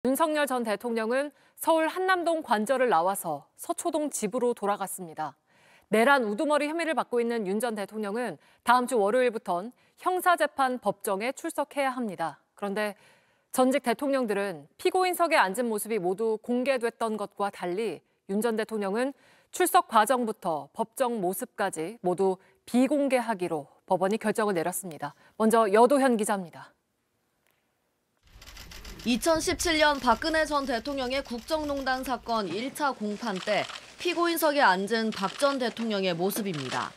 윤석열 전 대통령은 서울 한남동 관저를 나와서 서초동 집으로 돌아갔습니다. 내란 우두머리 혐의를 받고 있는 윤 전 대통령은 다음 주 월요일부턴 형사재판 법정에 출석해야 합니다. 그런데 전직 대통령들은 피고인석에 앉은 모습이 모두 공개됐던 것과 달리 윤 전 대통령은 출석 과정부터 법정 모습까지 모두 비공개하기로 법원이 결정을 내렸습니다. 먼저 여도현 기자입니다. 2017년 박근혜 전 대통령의 국정농단 사건 1차 공판 때 피고인석에 앉은 박 전 대통령의 모습입니다.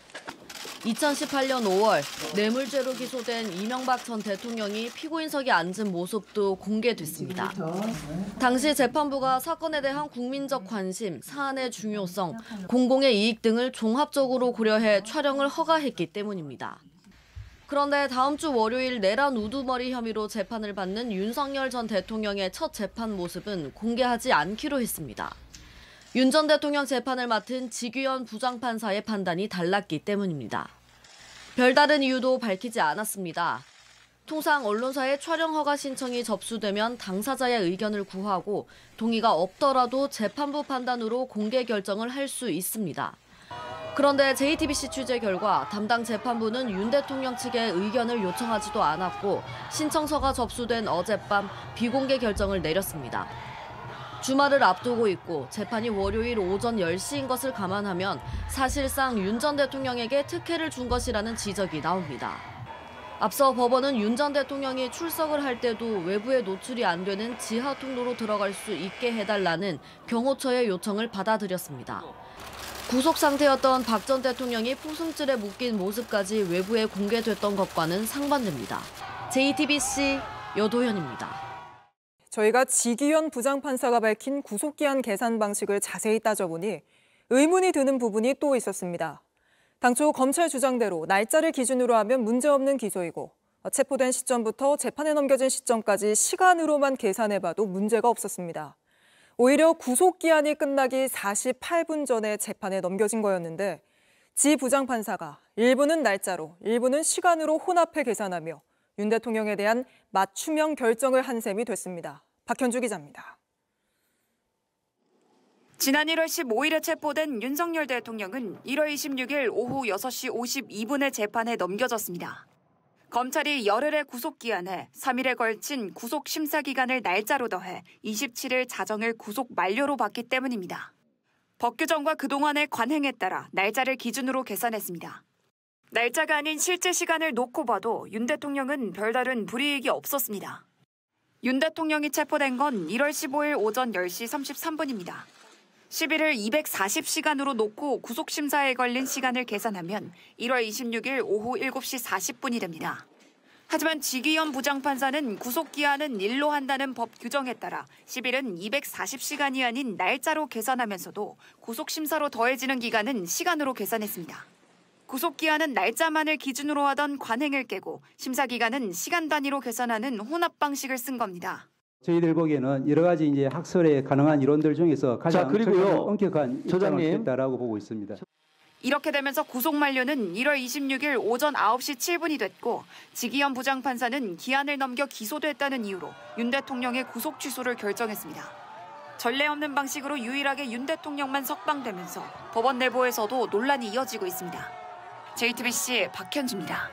2018년 5월 뇌물죄로 기소된 이명박 전 대통령이 피고인석에 앉은 모습도 공개됐습니다. 당시 재판부가 사건에 대한 국민적 관심, 사안의 중요성, 공공의 이익 등을 종합적으로 고려해 촬영을 허가했기 때문입니다. 그런데 다음 주 월요일 내란 우두머리 혐의로 재판을 받는 윤석열 전 대통령의 첫 재판 모습은 공개하지 않기로 했습니다. 윤 전 대통령 재판을 맡은 지규현 부장판사의 판단이 달랐기 때문입니다. 별다른 이유도 밝히지 않았습니다. 통상 언론사의 촬영 허가 신청이 접수되면 당사자의 의견을 구하고 동의가 없더라도 재판부 판단으로 공개 결정을 할 수 있습니다. 그런데 JTBC 취재 결과 담당 재판부는 윤 대통령 측의 의견을 요청하지도 않았고 신청서가 접수된 어젯밤 비공개 결정을 내렸습니다. 주말을 앞두고 있고 재판이 월요일 오전 10시인 것을 감안하면 사실상 윤 전 대통령에게 특혜를 준 것이라는 지적이 나옵니다. 앞서 법원은 윤 전 대통령이 출석을 할 때도 외부에 노출이 안 되는 지하 통로로 들어갈 수 있게 해달라는 경호처의 요청을 받아들였습니다. 구속 상태였던 박 전 대통령이 포승줄에 묶인 모습까지 외부에 공개됐던 것과는 상반됩니다. JTBC 여도현입니다. 저희가 지규현 부장판사가 밝힌 구속기한 계산 방식을 자세히 따져보니 의문이 드는 부분이 또 있었습니다. 당초 검찰 주장대로 날짜를 기준으로 하면 문제없는 기소이고 체포된 시점부터 재판에 넘겨진 시점까지 시간으로만 계산해봐도 문제가 없었습니다. 오히려 구속기한이 끝나기 48분 전에 재판에 넘겨진 거였는데 지 부장판사가 일부는 날짜로 일부는 시간으로 혼합해 계산하며 윤 대통령에 대한 맞춤형 결정을 한 셈이 됐습니다. 박현주 기자입니다. 지난 1월 15일에 체포된 윤석열 대통령은 1월 26일 오후 6시 52분에 재판에 넘겨졌습니다. 검찰이 열흘의 구속기한에 3일에 걸친 구속심사기간을 날짜로 더해 27일 자정을 구속 만료로 봤기 때문입니다. 법 규정과 그동안의 관행에 따라 날짜를 기준으로 계산했습니다. 날짜가 아닌 실제 시간을 놓고 봐도 윤 대통령은 별다른 불이익이 없었습니다. 윤 대통령이 체포된 건 1월 15일 오전 10시 33분입니다. 11일 240시간으로 놓고 구속심사에 걸린 시간을 계산하면 1월 26일 오후 7시 40분이 됩니다. 하지만 지규현 부장판사는 구속기한은 일로 한다는 법 규정에 따라 10일은 240시간이 아닌 날짜로 계산하면서도 구속심사로 더해지는 기간은 시간으로 계산했습니다. 구속기한은 날짜만을 기준으로 하던 관행을 깨고 심사기간은 시간 단위로 계산하는 혼합 방식을 쓴 겁니다. 저희들 보기에는 여러 가지 이제 학설에 가능한 이론들 중에서 가장 엄격한 입장을 했다라고 보고 있습니다. 이렇게 되면서 구속 만료는 1월 26일 오전 9시 7분이 됐고 지기현 부장판사는 기한을 넘겨 기소됐다는 이유로 윤 대통령의 구속 취소를 결정했습니다. 전례 없는 방식으로 유일하게 윤 대통령만 석방되면서 법원 내부에서도 논란이 이어지고 있습니다. JTBC 박현주입니다.